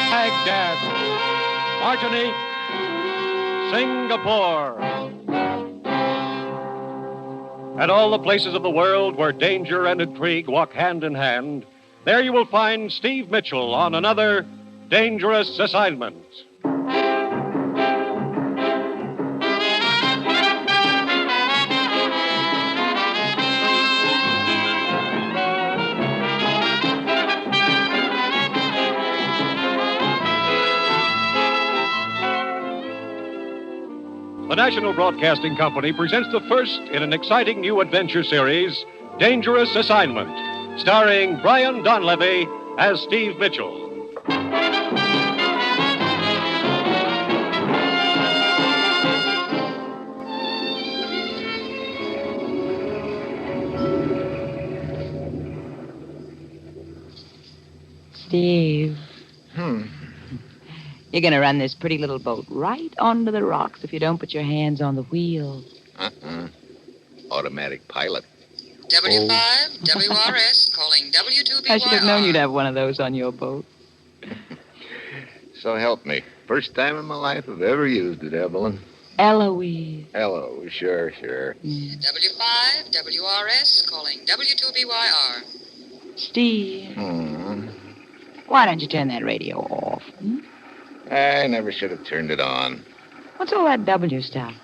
Baghdad, Martinique, Singapore. At all the places of the world where danger and intrigue walk hand in hand, there you will find Steve Mitchell on another dangerous assignment. The National Broadcasting Company presents the first in an exciting new adventure series, Dangerous Assignment, starring Brian Donlevy as Steve Mitchell. Steve. You're going to run this pretty little boat right onto the rocks if you don't put your hands on the wheel. Automatic pilot. W5, WRS, calling W2BYR. I should have known you'd have one of those on your boat. So help me. First time in my life I've ever used it, Evelyn. Eloise. Hello, sure. W5, WRS, calling W2BYR. Steve. Why don't you turn that radio off? I never should have turned it on. What's all that W stuff?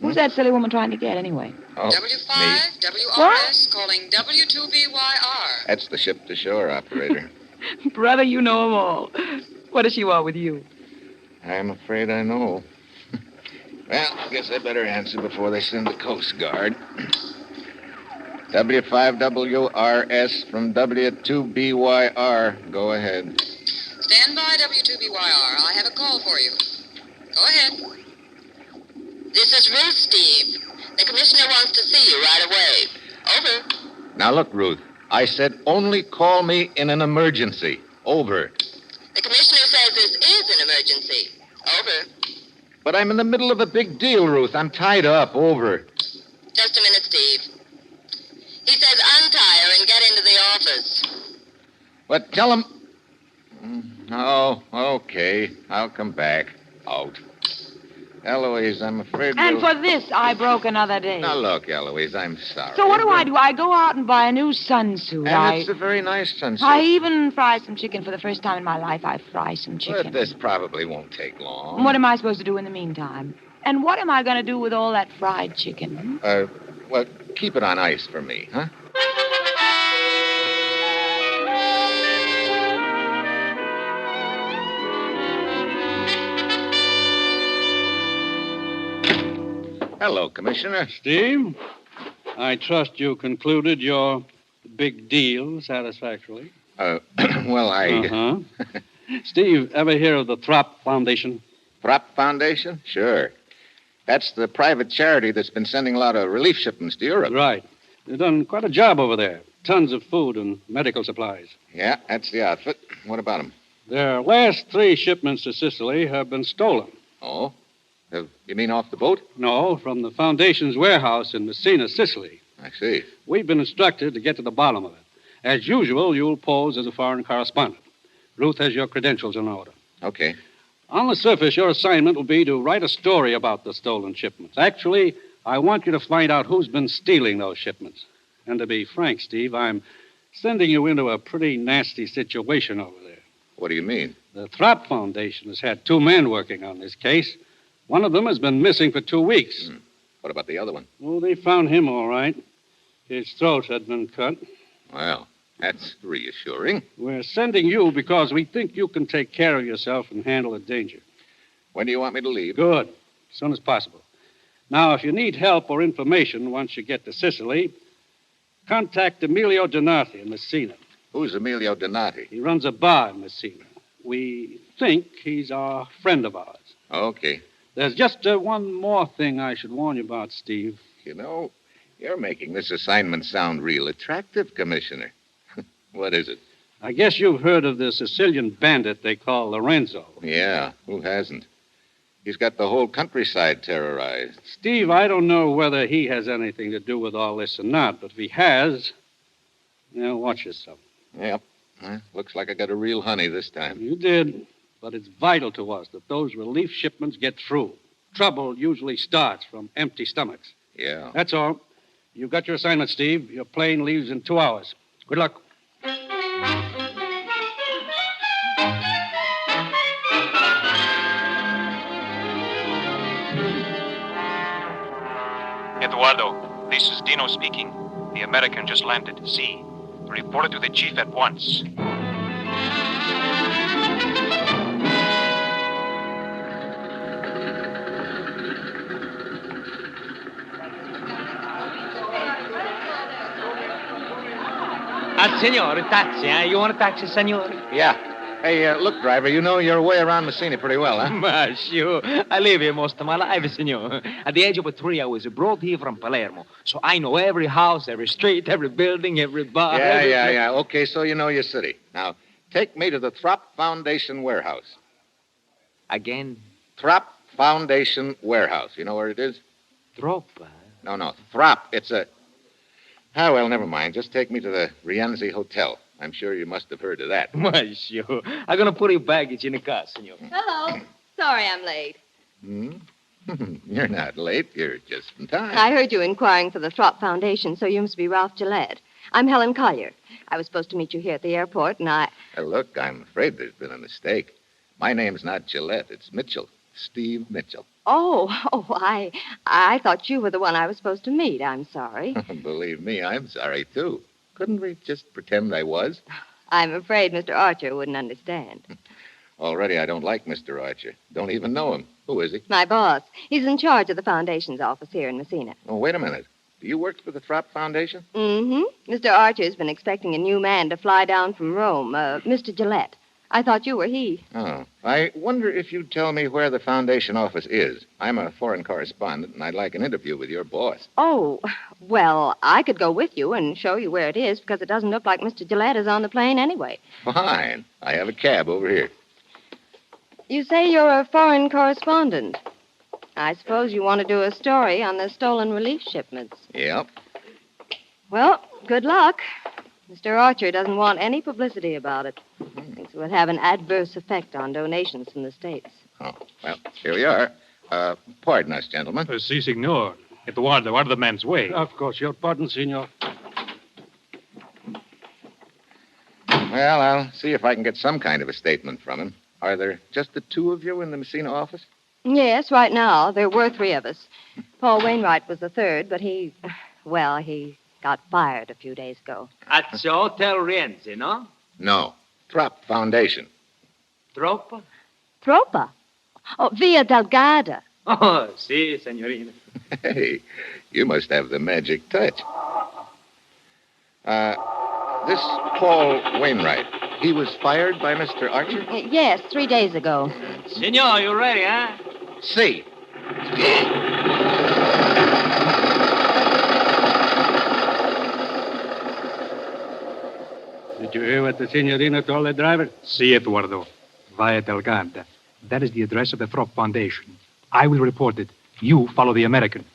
Who's that silly woman trying to get, anyway? Oh, W5, me. WRS, calling W2BYR. That's the ship-to-shore operator. Brother, you know 'em all. What does she want with you? I'm afraid I know. Well, I guess I better answer before they send the Coast Guard. W5WRS from W2BYR. Go ahead. Stand by, W2BYR. I have a call for you. Go ahead. This is Ruth, Steve. The commissioner wants to see you right away. Over. Now, look, Ruth. I said only call me in an emergency. Over. The commissioner says this is an emergency. Over. But I'm in the middle of a big deal, Ruth. I'm tied up. Over. Just a minute, Steve. He says untie her and get into the office. But tell him... Oh, okay. I'll come back. Out. Eloise, I'm afraid And for this, I broke another day. Now, look, Eloise, I'm sorry. So what do? I go out and buy a new sunsuit. And it's a very nice sunsuit. I even fry some chicken for the first time in my life. I fry some chicken. But this probably won't take long. What am I supposed to do in the meantime? And what am I going to do with all that fried chicken? Well, keep it on ice for me, huh? Hello, Commissioner. Steve, I trust you concluded your big deal satisfactorily. Well, Steve, ever hear of the Throp Foundation? Throp Foundation? Sure. That's the private charity that's been sending a lot of relief shipments to Europe. Right. They've done quite a job over there. Tons of food and medical supplies. Yeah, that's the outfit. What about them? Their last 3 shipments to Sicily have been stolen. Oh? You mean off the boat? No, from the Foundation's warehouse in Messina, Sicily. I see. We've been instructed to get to the bottom of it. As usual, you'll pose as a foreign correspondent. Ruth has your credentials in order. Okay. On the surface, your assignment will be to write a story about the stolen shipments. Actually, I want you to find out who's been stealing those shipments. And to be frank, Steve, I'm sending you into a pretty nasty situation over there. What do you mean? The Throp Foundation has had 2 men working on this case. One of them has been missing for 2 weeks. What about the other one? Oh, they found him all right. His throat had been cut. Well, that's reassuring. We're sending you because we think you can take care of yourself and handle the danger. When do you want me to leave? Good. As soon as possible. Now, if you need help or information once you get to Sicily, contact Emilio Donati in Messina. Who's Emilio Donati? He runs a bar in Messina. We think he's a friend of ours. Okay. There's just one more thing I should warn you about, Steve. You know, you're making this assignment sound real attractive, Commissioner. What is it? I guess you've heard of the Sicilian bandit they call Lorenzo. Yeah, who hasn't? He's got the whole countryside terrorized. Steve, I don't know whether he has anything to do with all this or not, but if he has, watch yourself. Yep. Looks like I got a real honey this time. You did. But it's vital to us that those relief shipments get through. Trouble usually starts from empty stomachs. Yeah. That's all. You got your assignment, Steve. Your plane leaves in 2 hours. Good luck. Eduardo, this is Dino speaking. The American just landed. See. Report it to the chief at once. Signore, taxi, eh? You want a taxi, signore? Yeah. Hey, look, driver, you know your way around Messina pretty well, huh? Ma, sure. I live here most of my life, signore. At the age of 3, I was brought here from Palermo. So I know every house, every street, every building, every bar. Yeah. Okay, so you know your city. Now, take me to the Throp Foundation warehouse. Again? Throp Foundation warehouse. You know where it is? Throp? No. Throp. It's a... Ah, well, never mind. Just take me to the Rienzi Hotel. I'm sure you must have heard of that. Ma, sure. I'm going to put your baggage in the car, signore. Hello. Sorry I'm late. You're not late. You're just in time. I heard you inquiring for the Throp Foundation, so you must be Ralph Gillette. I'm Helen Collier. I was supposed to meet you here at the airport, and Look, I'm afraid there's been a mistake. My name's not Gillette. It's Mitchell. Steve Mitchell. I thought you were the one I was supposed to meet. I'm sorry. Believe me, I'm sorry, too. Couldn't we just pretend I was? I'm afraid Mr. Archer wouldn't understand. Already I don't like Mr. Archer. Don't even know him. Who is he? My boss. He's in charge of the Foundation's office here in Messina. Oh, wait a minute. Do you work for the Throp Foundation? Mm-hmm. Mr. Archer's been expecting a new man to fly down from Rome, Mr. Gillette. I thought you were he. Oh. I wonder if you'd tell me where the Foundation office is. I'm a foreign correspondent, and I'd like an interview with your boss. Oh, well, I could go with you and show you where it is, because it doesn't look like Mr. Gillette is on the plane anyway. Fine. I have a cab over here. You say you're a foreign correspondent. I suppose you want to do a story on the stolen relief shipments. Yep. Well, good luck. Mr. Archer doesn't want any publicity about it. Thinks it would have an adverse effect on donations from the States. Oh, well, here we are. Pardon us, gentlemen. Si, signor. Eduardo, out of the man's way. Of course, your pardon, senor. Well, I'll see if I can get some kind of a statement from him. Are there just the two of you in the Messina office? Yes, right now. There were 3 of us. Paul Wainwright was the 3rd, but he got fired a few days ago. At the Hotel Rienzi, no? No. Throp Foundation. Troppo? Tropa? Oh, Via Delgada. Oh, si, signorina. Hey, you must have the magic touch. This Paul Wainwright, he was fired by Mr. Archer? Yes, 3 days ago. Senor, you ready, huh? See. Did you hear what the signorina told the driver? Si, Eduardo. Via Delgada. That is the address of the Throp Foundation. I will report it. You follow the American.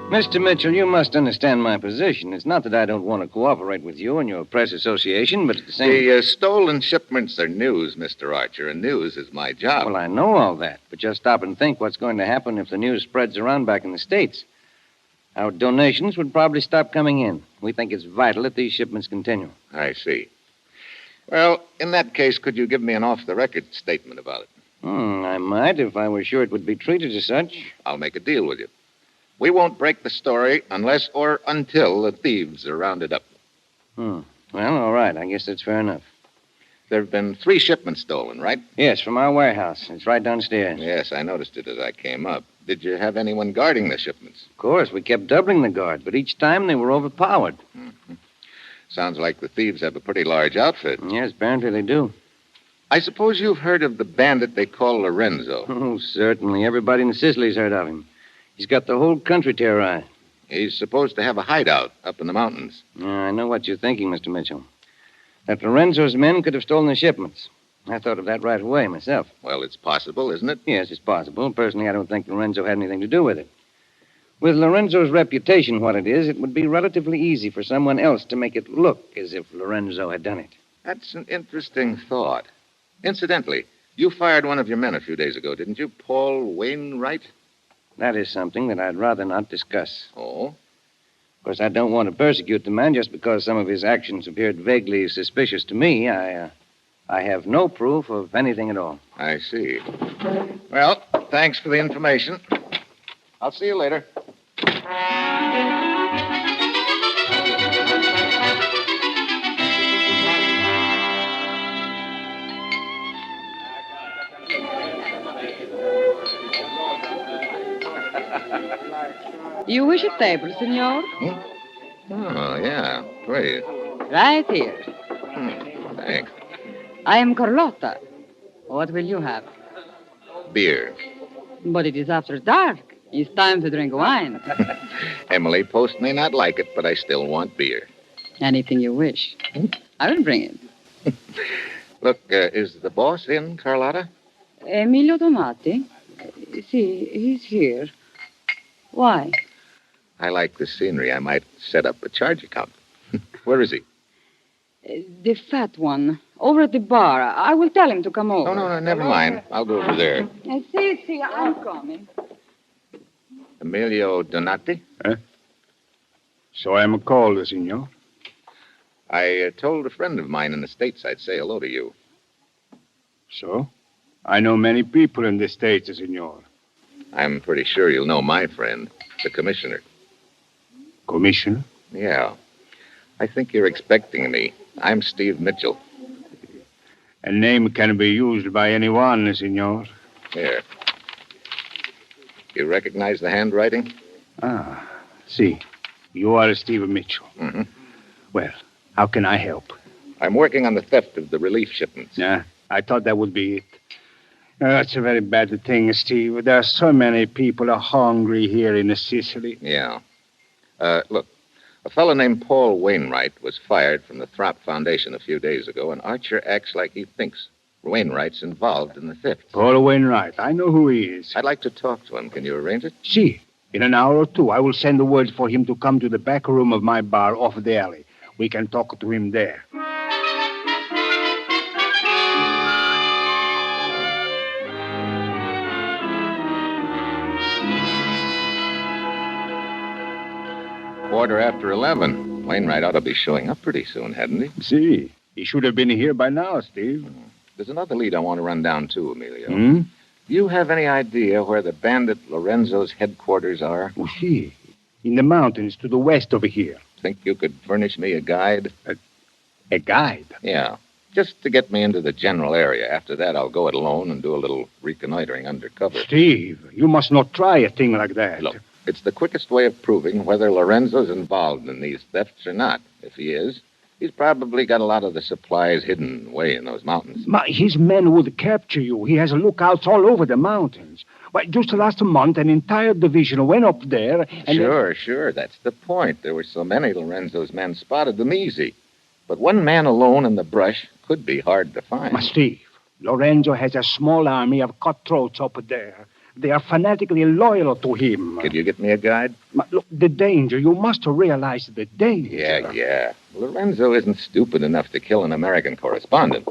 Mr. Mitchell, you must understand my position. It's not that I don't want to cooperate with you and your press association, but at the same... The stolen shipments are news, Mr. Archer, and news is my job. Well, I know all that, but just stop and think what's going to happen if the news spreads around back in the States. Our donations would probably stop coming in. We think it's vital that these shipments continue. I see. Well, in that case, could you give me an off-the-record statement about it? I might if I were sure it would be treated as such. I'll make a deal with you. We won't break the story unless or until the thieves are rounded up. Well, all right. I guess that's fair enough. There have been 3 shipments stolen, right? Yes, from our warehouse. It's right downstairs. Yes, I noticed it as I came up. Did you have anyone guarding the shipments? Of course, we kept doubling the guard, but each time they were overpowered. Sounds like the thieves have a pretty large outfit. Yes, apparently they do. I suppose you've heard of the bandit they call Lorenzo. Oh, certainly. Everybody in Sicily's heard of him. He's got the whole country terrorized. He's supposed to have a hideout up in the mountains. I know what you're thinking, Mr. Mitchell. That Lorenzo's men could have stolen the shipments. I thought of that right away myself. Well, it's possible, isn't it? Yes, it's possible. Personally, I don't think Lorenzo had anything to do with it. With Lorenzo's reputation what it is, it would be relatively easy for someone else to make it look as if Lorenzo had done it. That's an interesting thought. Incidentally, you fired one of your men a few days ago, didn't you? Paul Wainwright? That is something that I'd rather not discuss. Oh? Of course, I don't want to persecute the man just because some of his actions appeared vaguely suspicious to me. I have no proof of anything at all. I see. Well, thanks for the information. I'll see you later. You wish a table, senor? Oh, yeah. Great. Right here. Thanks. I am Carlotta. What will you have? Beer. But it is after dark. It's time to drink wine. Emily Post may not like it, but I still want beer. Anything you wish. I will bring it. Look, is the boss in, Carlotta? Emilio Tomati? See, he's here. Why? I like the scenery. I might set up a charge account. Where is he? The fat one. Over at the bar. I will tell him to come over. No, never mind. I'll go over there. See, I'm coming. Emilio Donati? So I'm called, senor. I told a friend of mine in the States I'd say hello to you. So? I know many people in the States, senor. I'm pretty sure you'll know my friend, the commissioner. Commissioner? Yeah. I think you're expecting me. I'm Steve Mitchell. A name can be used by anyone, senor. Here. You recognize the handwriting? See. You are Steve Mitchell. Mm-hmm. Well, how can I help? I'm working on the theft of the relief shipments. Yeah, I thought that would be it. That's a very bad thing, Steve. There are so many people are hungry here in Sicily. Yeah. Look, a fellow named Paul Wainwright was fired from the Throp Foundation a few days ago, and Archer acts like he thinks Wainwright's involved in the theft. Paul Wainwright. I know who he is. I'd like to talk to him. Can you arrange it? See, in an hour or two, I will send the word for him to come to the back room of my bar off the alley. We can talk to him there. Quarter after 11. Wainwright ought to be showing up pretty soon, hadn't he? See, he should have been here by now, Steve. There's another lead I want to run down, too, Emilio. Hmm? Do you have any idea where the bandit Lorenzo's headquarters are? Oh, see, in the mountains to the west over here. Think you could furnish me a guide? A guide? Yeah, just to get me into the general area. After that, I'll go it alone and do a little reconnoitering undercover. Steve, you must not try a thing like that. Look, it's the quickest way of proving whether Lorenzo's involved in these thefts or not. If he is, he's probably got a lot of the supplies hidden away in those mountains. His men would capture you. He has lookouts all over the mountains. Well, just last month, an entire division went up there and... Sure. That's the point. There were so many Lorenzo's men spotted them easy. But one man alone in the brush could be hard to find. Steve, Lorenzo has a small army of cutthroats up there. They are fanatically loyal to him. Could you get me a guide? Look, the danger. You must realize the danger. Yeah. Lorenzo isn't stupid enough to kill an American correspondent.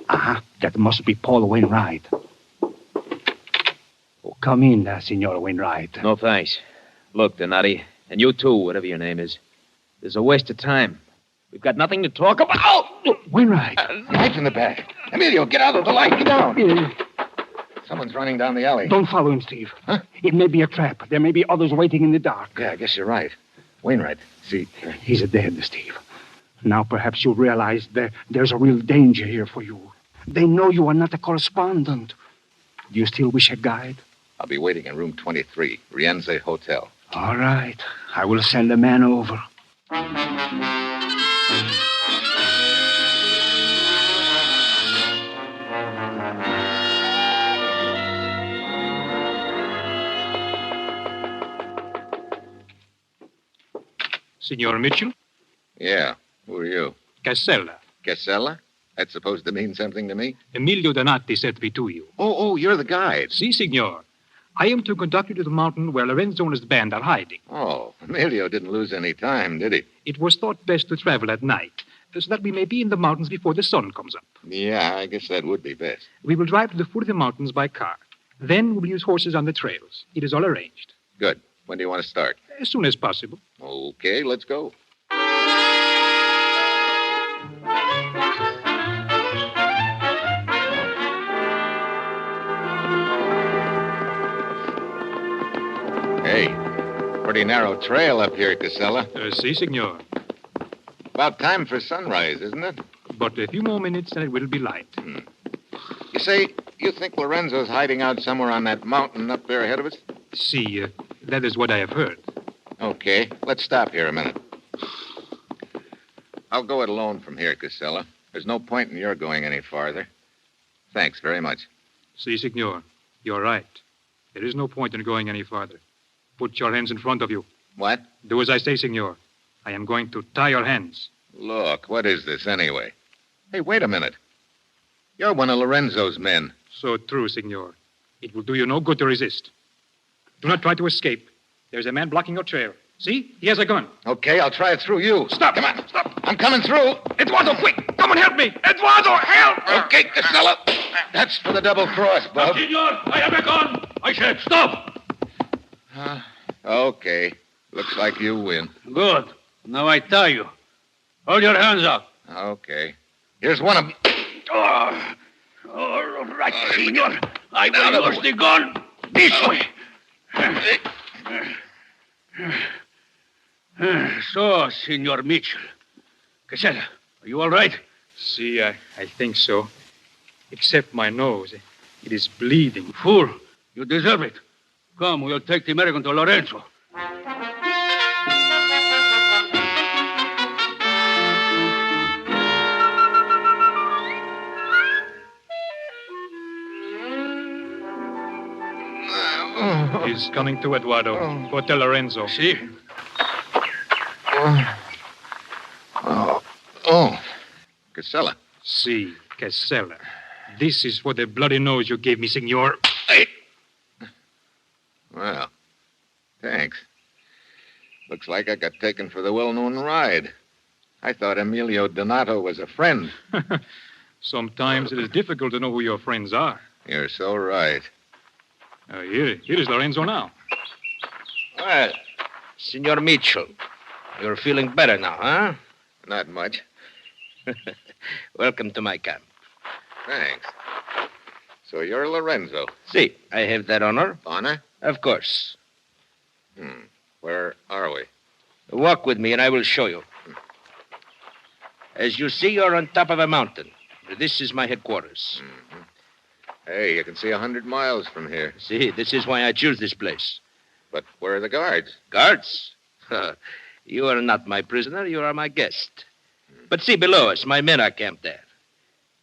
That must be Paul Wainwright. Oh, come in, Senor Wainwright. No, thanks. Look, Donati, and you too, whatever your name is. There's a waste of time. We've got nothing to talk about. Oh! Wainwright. Knife in the bag. Emilio, get out of the light. Get down. Someone's running down the alley. Don't follow him, Steve. Huh? It may be a trap. There may be others waiting in the dark. Yeah, I guess you're right. Wainwright, see... He's dead, Steve. Now perhaps you realize there's a real danger here for you. They know you are not a correspondent. Do you still wish a guide? I'll be waiting in room 23, Rienzi Hotel. All right. I will send a man over. Signor Mitchell? Yeah, who are you? Casella. Casella? That's supposed to mean something to me? Emilio Donati sent me to you. Oh, you're the guide. Si, signor. I am to conduct you to the mountain where Lorenzo and his band are hiding. Oh, Emilio didn't lose any time, did he? It was thought best to travel at night, so that we may be in the mountains before the sun comes up. Yeah, I guess that would be best. We will drive to the foot of the mountains by car. Then we will use horses on the trails. It is all arranged. Good. When do you want to start? As soon as possible. Okay, let's go. Hey, pretty narrow trail up here, Casella. Si, signor. About time for sunrise, isn't it? But a few more minutes and it will be light. You say, you think Lorenzo's hiding out somewhere on that mountain up there ahead of us? Si, that is what I have heard. Okay, let's stop here a minute. I'll go it alone from here, Casella. There's no point in your going any farther. Thanks very much. Si, signor. You're right. There is no point in going any farther. Put your hands in front of you. What? Do as I say, signor. I am going to tie your hands. Look, what is this anyway? Hey, wait a minute. You're one of Lorenzo's men. So true, signor. It will do you no good to resist. Do not try to escape. There's a man blocking your trail. See? He has a gun. Okay, I'll try it through you. Stop! Come on. Stop! I'm coming through. Eduardo, quick! Come and help me! Eduardo, help! Okay, Casella. That's for the double cross, Bob. Senor, I have a gun. I said stop. Okay. Looks like you win. Good. Now I tie you. Hold your hands up. Okay. Here's one of them. All right, senor. I will use the gun this way. So, Senor Mitchell. Casella, are you all right? See, I think so. Except my nose. It is bleeding. Fool, you deserve it. Come, we'll take the American to Lorenzo. He's coming to Eduardo. Go tell Lorenzo. See? Oh. Casella. Si, Casella. This is for the bloody nose you gave me, senor. Well, thanks. Looks like I got taken for the well-known ride. I thought Emilio Donato was a friend. Sometimes it is difficult to know who your friends are. You're so right. Here is Lorenzo now. Well, Senor Mitchell, you're feeling better now, huh? Not much. Welcome to my camp. Thanks. So you're Lorenzo. See, I have that honor. Honor? Of course. Where are we? Walk with me and I will show you. As you see, you're on top of a mountain. This is my headquarters. Hey, you can see 100 miles from here. See, this is why I choose this place. But where are the guards? Guards? You are not my prisoner, you are my guest. But see below us, my men are camped there.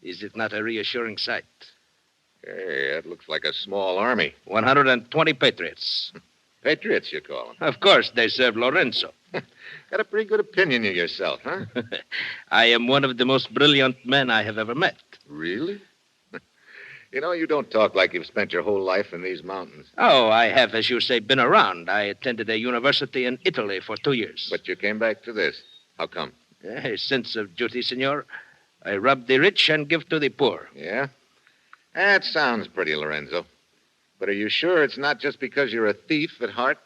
Is it not a reassuring sight? Hey, that looks like a small army. 120 patriots. Patriots, you call them. Of course, they serve Lorenzo. Got a pretty good opinion of yourself, huh? I am one of the most brilliant men I have ever met. Really? You know, you don't talk like you've spent your whole life in these mountains. Oh, I have, as you say, been around. I attended a university in Italy for 2 years. But you came back to this. How come? A sense of duty, senor. I rob the rich and give to the poor. Yeah? That sounds pretty, Lorenzo. But are you sure it's not just because you're a thief at heart?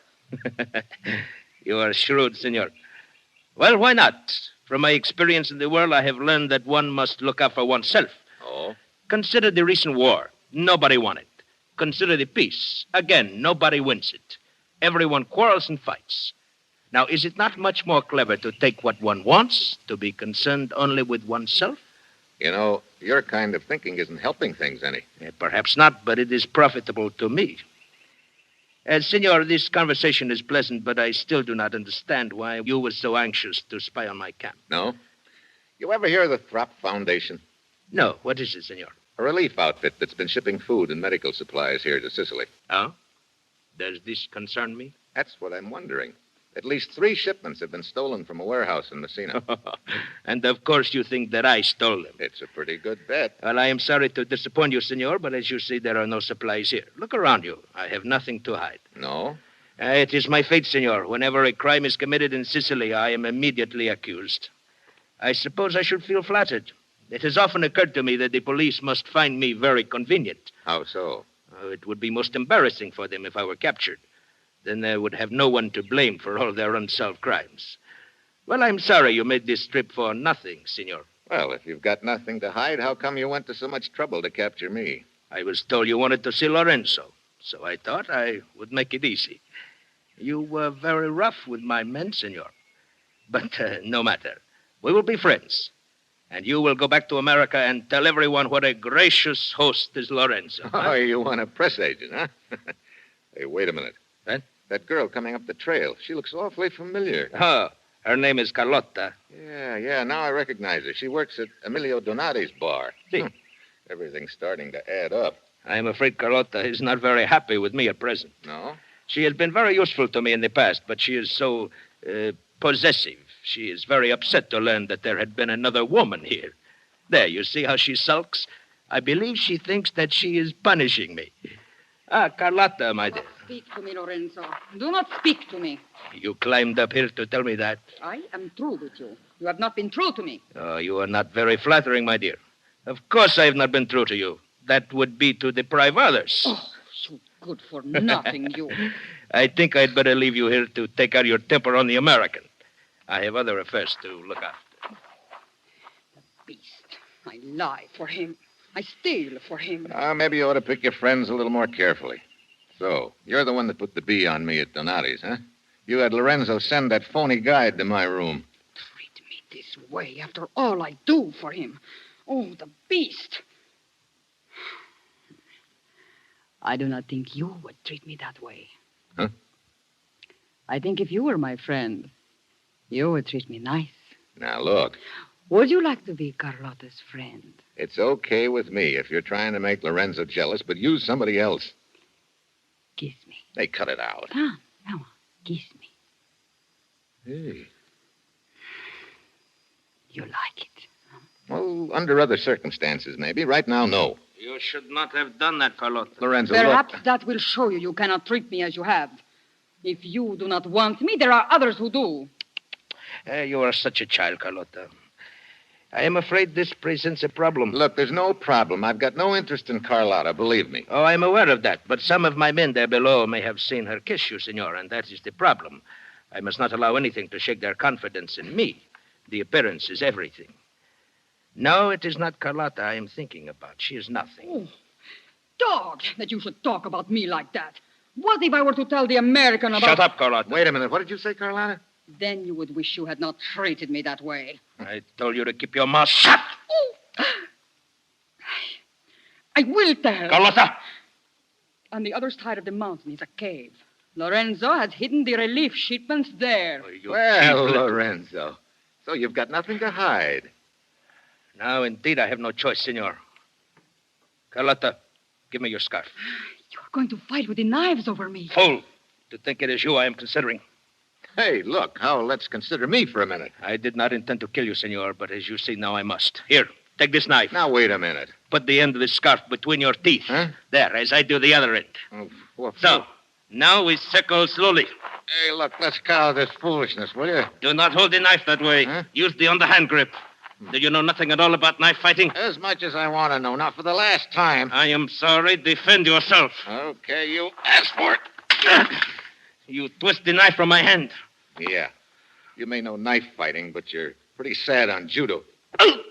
You are shrewd, senor. Well, why not? From my experience in the world, I have learned that one must look out for oneself. Oh? Consider the recent war. Nobody won it. Consider the peace. Again, nobody wins it. Everyone quarrels and fights. Now, is it not much more clever to take what one wants, to be concerned only with oneself? You know, your kind of thinking isn't helping things any. Perhaps not, but it is profitable to me. Senor, this conversation is pleasant, but I still do not understand why you were so anxious to spy on my camp. No? You ever hear of the Throp Foundation? No. What is it, senor? A relief outfit that's been shipping food and medical supplies here to Sicily. Oh? Does this concern me? That's what I'm wondering. At least 3 shipments have been stolen from a warehouse in Messina. And of course you think that I stole them. It's a pretty good bet. Well, I am sorry to disappoint you, senor, but as you see, there are no supplies here. Look around you. I have nothing to hide. No? It is my fate, senor. Whenever a crime is committed in Sicily, I am immediately accused. I suppose I should feel flattered. It has often occurred to me that the police must find me very convenient. How so? It would be most embarrassing for them if I were captured. Then they would have no one to blame for all their unsolved crimes. Well, I'm sorry you made this trip for nothing, senor. Well, if you've got nothing to hide, how come you went to so much trouble to capture me? I was told you wanted to see Lorenzo, so I thought I would make it easy. You were very rough with my men, senor. But no matter. We will be friends. And you will go back to America and tell everyone what a gracious host is Lorenzo. Oh, you want a press agent, huh? Hey, wait a minute. What? That girl coming up the trail. She looks awfully familiar. Oh, her name is Carlotta. Yeah, now I recognize her. She works at Emilio Donati's bar. See. Everything's starting to add up. I am afraid Carlotta is not very happy with me at present. No? She has been very useful to me in the past, but she is so possessive. She is very upset to learn that there had been another woman here. There, you see how she sulks? I believe she thinks that she is punishing me. Carlotta, my dear. Speak to me, Lorenzo. Do not speak to me. You climbed up here to tell me that. I am true with you. You have not been true to me. Oh, you are not very flattering, my dear. Of course I have not been true to you. That would be to deprive others. Oh, you good for nothing, you. I think I'd better leave you here to take out your temper on the American. I have other affairs to look after. The beast. I lie for him. I steal for him. Maybe you ought to pick your friends a little more carefully. So, you're the one that put the bee on me at Donati's, huh? You had Lorenzo send that phony guide to my room. Treat me this way after all I do for him. Oh, the beast. I do not think you would treat me that way. Huh? I think if you were my friend, you would treat me nice. Now, look. Would you like to be Carlotta's friend? It's okay with me if you're trying to make Lorenzo jealous, but use somebody else. Kiss me. Hey, cut it out. Come on, kiss me. Hey. You like it? Well, under other circumstances, maybe. Right now, no. You should not have done that, Carlotta. Lorenzo, Perhaps look. that will show you cannot treat me as you have. If you do not want me, there are others who do. You are such a child, Carlotta. I am afraid this presents a problem. Look, there's no problem. I've got no interest in Carlotta, believe me. Oh, I'm aware of that, but some of my men there below may have seen her kiss you, senor, and that is the problem. I must not allow anything to shake their confidence in me. The appearance is everything. No, it is not Carlotta I am thinking about. She is nothing. Oh, dog, that you should talk about me like that. What if I were to tell the American about... Shut up, Carlotta. Wait a minute. What did you say, Carlotta? Then you would wish you had not treated me that way. I told you to keep your mouth shut. Oh. I will tell. Carlotta! On the other side of the mountain is a cave. Lorenzo has hidden the relief shipments there. Oh, Well, Lorenzo. So you've got nothing to hide. Now, indeed, I have no choice, senor. Carlotta, give me your scarf. You are going to fight with the knives over me. Fool! To think it is you I am considering. Hey, look, let's consider me for a minute. I did not intend to kill you, senor, but as you see now, I must. Here, take this knife. Now, wait a minute. Put the end of this scarf between your teeth. Huh? There, as I do the other end. Oh, well, So, now we circle slowly. Hey, look, let's cow this foolishness, will you? Do not hold the knife that way. Huh? Use the underhand grip. Do you know nothing at all about knife fighting? As much as I want to know. Now, for the last time. I am sorry. Defend yourself. Okay, you asked for it. You twist the knife from my hand. Yeah. You may know knife fighting, but you're pretty sad on judo. Oh,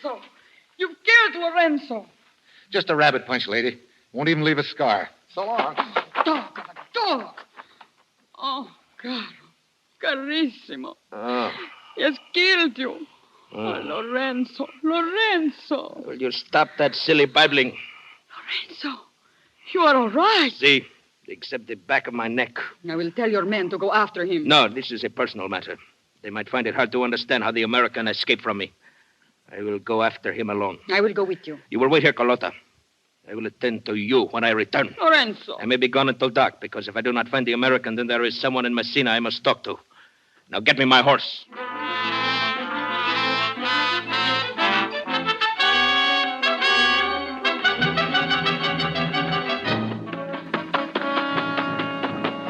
Lorenzo! You killed Lorenzo! Just a rabbit punch, lady. Won't even leave a scar. So long. Dog of a dog! Oh, caro, carissimo. Oh. He has killed you. Oh, Lorenzo, Lorenzo. Will you stop that silly babbling? Lorenzo, you are all right. See, except the back of my neck. I will tell your men to go after him. No, this is a personal matter. They might find it hard to understand how the American escaped from me. I will go after him alone. I will go with you. You will wait here, Carlotta. I will attend to you when I return. Lorenzo. I may be gone until dark, because if I do not find the American, then there is someone in Messina I must talk to. Now get me my horse.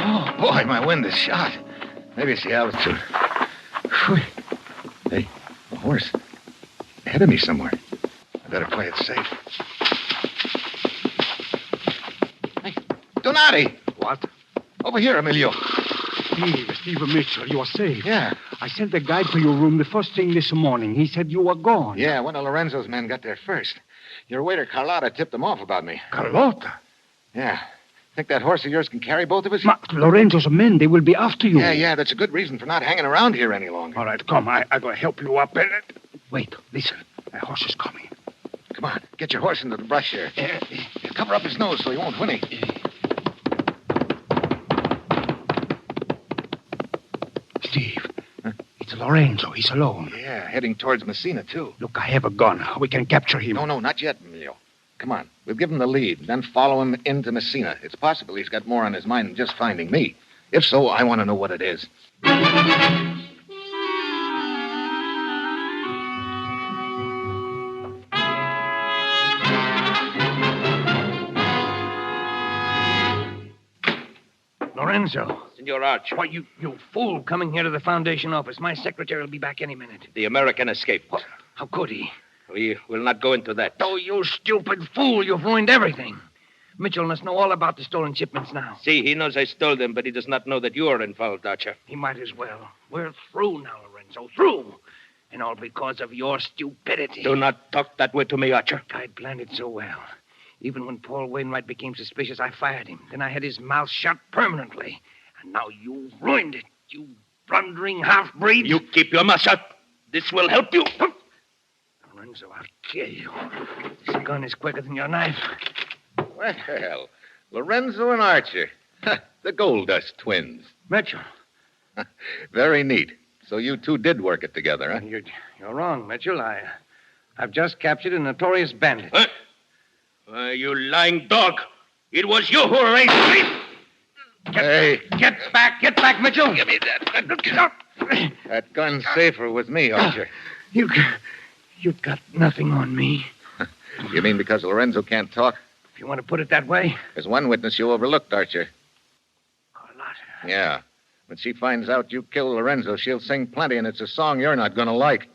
Oh, boy, my wind is shot. Maybe it's the altitude. Whew. Hey, a horse. Ahead of me somewhere. I better play it safe. Hey, Donati! What? Over here, Emilio. Steve Mitchell, you are safe. Yeah. I sent a guide to your room the first thing this morning. He said you were gone. Yeah, one of Lorenzo's men got there first. Your waiter, Carlotta, tipped them off about me. Carlotta? Yeah. Think that horse of yours can carry both of us? Lorenzo's men, they will be after you. Yeah, that's a good reason for not hanging around here any longer. All right, come. I'm going to help you up. Wait, listen. My horse is coming. Come on, get your horse into the brush here. Cover up his nose so he won't whinny. Steve, it's Lorenzo. He's alone. Yeah, heading towards Messina, too. Look, I have a gun. We can capture him. No, not yet, Emilio. Come on, we'll give him the lead, then follow him into Messina. It's possible he's got more on his mind than just finding me. If so, I want to know what it is. Lorenzo. Senor Arch. Why, you fool coming here to the Foundation office. My secretary will be back any minute. The American escaped. What? How could he? We will not go into that. Oh, you stupid fool. You've ruined everything. Mitchell must know all about the stolen shipments now. See, he knows I stole them, but he does not know that you are involved, Archer. He might as well. We're through now, Lorenzo. Through. And all because of your stupidity. Do not talk that way to me, Archer. I'd planned it so well. Even when Paul Wainwright became suspicious, I fired him. Then I had his mouth shut permanently. And now you've ruined it, you blundering half-breed. You keep your mouth shut. This will help you. Lorenzo, I'll kill you. This gun is quicker than your knife. Well, Lorenzo and Archer. The Gold Dust twins. Mitchell. Very neat. So you two did work it together, huh? You're wrong, Mitchell. I've just captured a notorious bandit. Huh? You lying dog. It was you who arranged me. Get back, Mitchell. Give me that. That gun's safer with me, Archer. You've got nothing on me. You mean because Lorenzo can't talk? If you want to put it that way. There's one witness you overlooked, Archer. Carlotta. Yeah. When she finds out you killed Lorenzo, she'll sing plenty, and it's a song you're not going to like.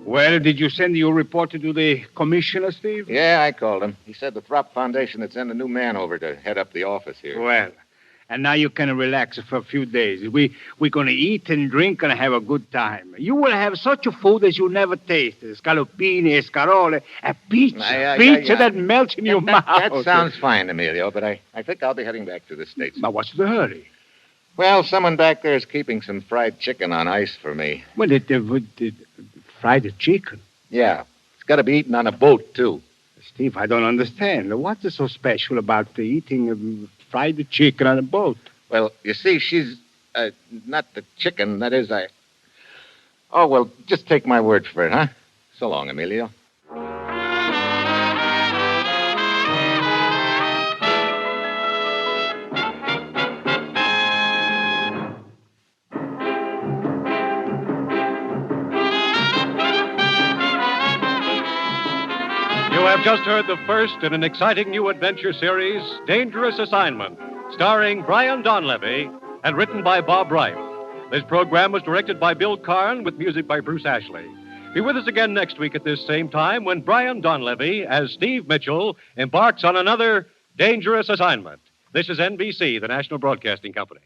Well, did you send your report to the commissioner, Steve? Yeah, I called him. He said the Throp Foundation had sent a new man over to head up the office here. Well, and now you can relax for a few days. We're going to eat and drink and have a good time. You will have such a food as you never tasted. Scaloppini, escarole, a pizza. Pizza that melts in your mouth. That sounds fine, Emilio, but I think I'll be heading back to the States. But what's the hurry? Well, someone back there is keeping some fried chicken on ice for me. Well, fried chicken? Yeah. It's got to be eaten on a boat, too. Steve, I don't understand. What is so special about eating fried chicken on a boat? Well, you see, she's not the chicken. That is, Oh, well, just take my word for it, huh? So long, Emilio. You have just heard the first in an exciting new adventure series, Dangerous Assignment, starring Brian Donlevy and written by Bob Reif. This program was directed by Bill Karn with music by Bruce Ashley. Be with us again next week at this same time when Brian Donlevy, as Steve Mitchell, embarks on another Dangerous Assignment. This is NBC, the National Broadcasting Company.